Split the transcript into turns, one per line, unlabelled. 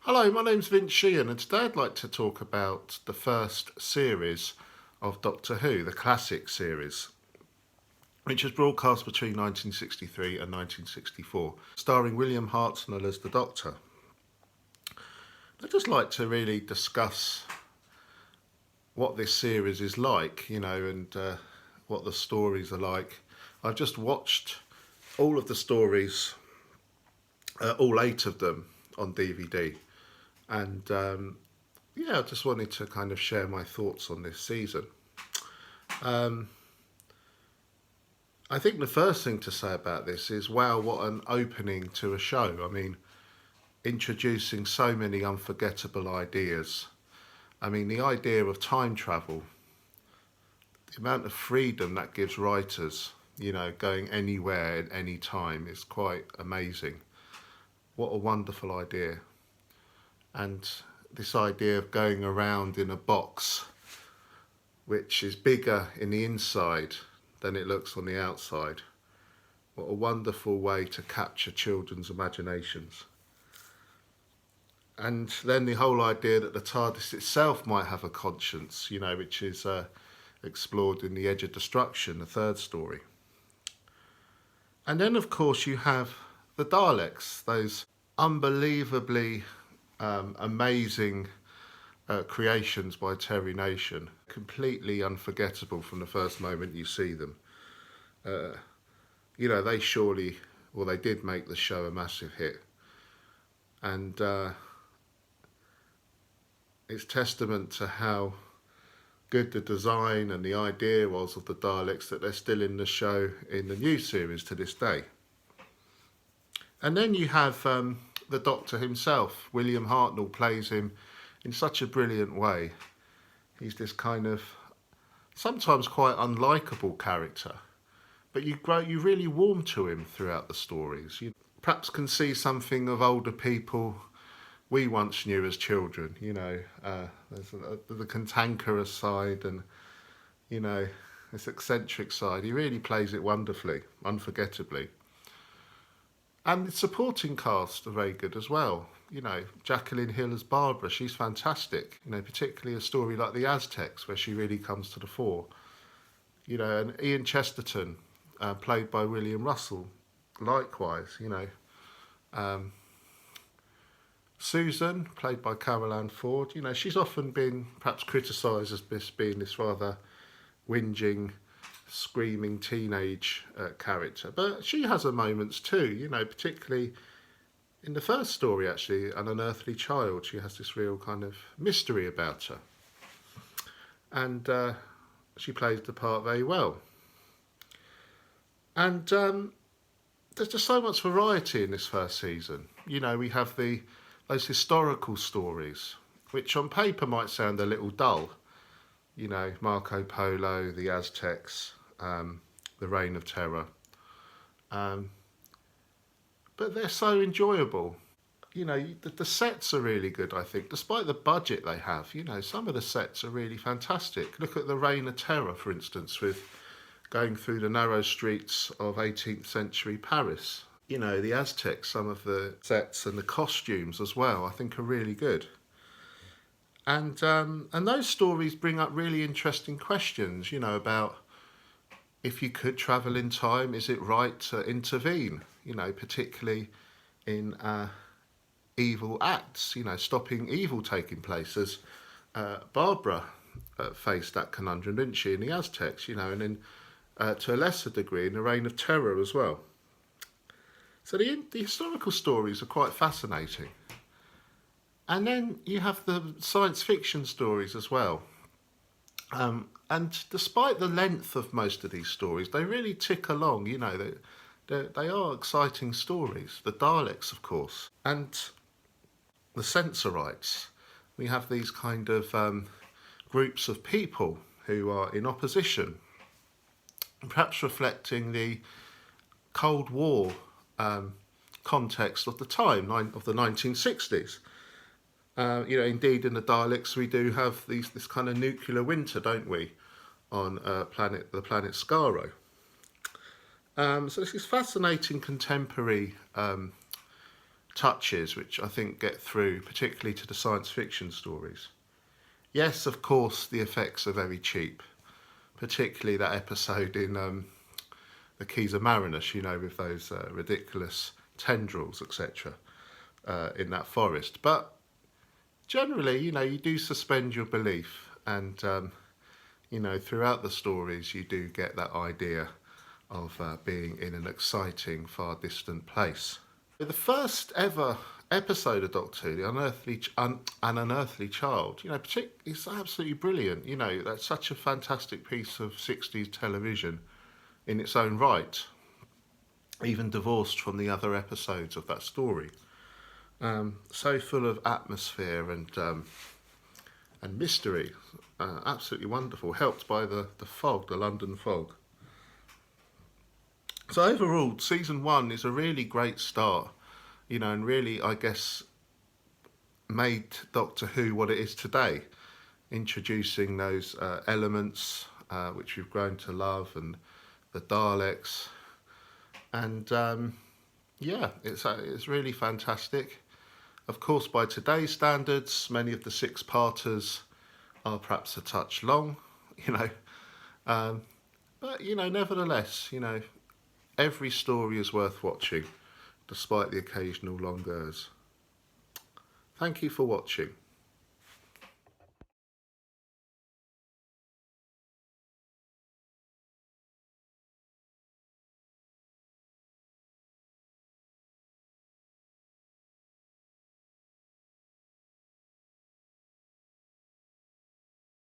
Hello, my name's Vince Sheehan, and today I'd like to talk about the first series of Doctor Who, the classic series, which was broadcast between 1963 and 1964, starring William Hartnell as the Doctor. I'd just like to really discuss what this series is like, and what the stories are like. I've just watched all of the stories, all 8 of them, on DVD. And I just wanted to kind of share my thoughts on this season. I think the first thing to say about this is, wow, what an opening to a show. I mean, introducing so many unforgettable ideas. I mean, the idea of time travel, the amount of freedom that gives writers, going anywhere at any time is quite amazing. What a wonderful idea. And this idea of going around in a box which is bigger in the inside than it looks on the outside. What a wonderful way to capture children's imaginations. And then the whole idea that the TARDIS itself might have a conscience, which is explored in The Edge of Destruction, the third story. And then, of course, you have the Daleks, those unbelievably amazing creations by Terry Nation, completely unforgettable from the first moment you see them. They did make the show a massive hit, and it's testament to how good the design and the idea was of the Daleks that they're still in the show in the new series to this day. And then you have the Doctor himself. William Hartnell plays him in such a brilliant way. He's this kind of sometimes quite unlikable character, but you really warm to him throughout the stories. You perhaps can see something of older people we once knew as children. There's the cantankerous side and this eccentric side. He really plays it wonderfully, unforgettably. And the supporting cast are very good as well. Jacqueline Hill as Barbara, she's fantastic. Particularly a story like The Aztecs, where she really comes to the fore. And Ian Chesterton, played by William Russell, likewise. Susan, played by Carol Ann Ford, she's often been perhaps criticised as being this rather whinging, screaming teenage character, but she has her moments too, particularly in the first story, actually, An Unearthly Child. She has this real kind of mystery about her, and she plays the part very well. And there's just so much variety in this first season. We have those historical stories, which on paper might sound a little dull. Marco Polo, the Aztecs, the Reign of Terror. But they're so enjoyable. The sets are really good, I think, despite the budget they have. Some of the sets are really fantastic. Look at the Reign of Terror, for instance, with going through the narrow streets of 18th century Paris. The Aztecs, some of the sets and the costumes as well, I think are really good. And those stories bring up really interesting questions, about if you could travel in time, is it right to intervene, particularly in evil acts, stopping evil taking place, as Barbara faced that conundrum, didn't she, in the Aztecs, and then to a lesser degree in the Reign of Terror as well. So the historical stories are quite fascinating. And then you have the science fiction stories as well. And despite the length of most of these stories, they really tick along. They are exciting stories. The Daleks, of course, and the Sensorites. We have these kind of groups of people who are in opposition, perhaps reflecting the Cold War context of the time, of the 1960s. Indeed, in the Daleks, we do have this kind of nuclear winter, don't we, on the planet Skaro. So this is fascinating contemporary touches which I think get through, particularly to the science fiction stories. Yes, of course, the effects are very cheap, particularly that episode in the Keys of Marinus, you know, with those ridiculous tendrils, etc., in that forest. But generally, you know, you do suspend your belief, and you know, throughout the stories, you do get that idea of being in an exciting, far distant place. The first ever episode of Doctor Who, An Unearthly Child, you know, it's absolutely brilliant. You know, that's such a fantastic piece of 60s television in its own right, even divorced from the other episodes of that story. So full of atmosphere and mystery, absolutely wonderful, helped by the fog, the London fog. So overall, season 1 is a really great start, you know, and really, I guess, made Doctor Who what it is today, introducing those elements which we've grown to love, and the Daleks, and yeah, it's really fantastic. Of course, by today's standards, many of the six-parters are perhaps a touch long, you know, but you know, nevertheless, you know, every story is worth watching, despite the occasional longers. Thank you for watching.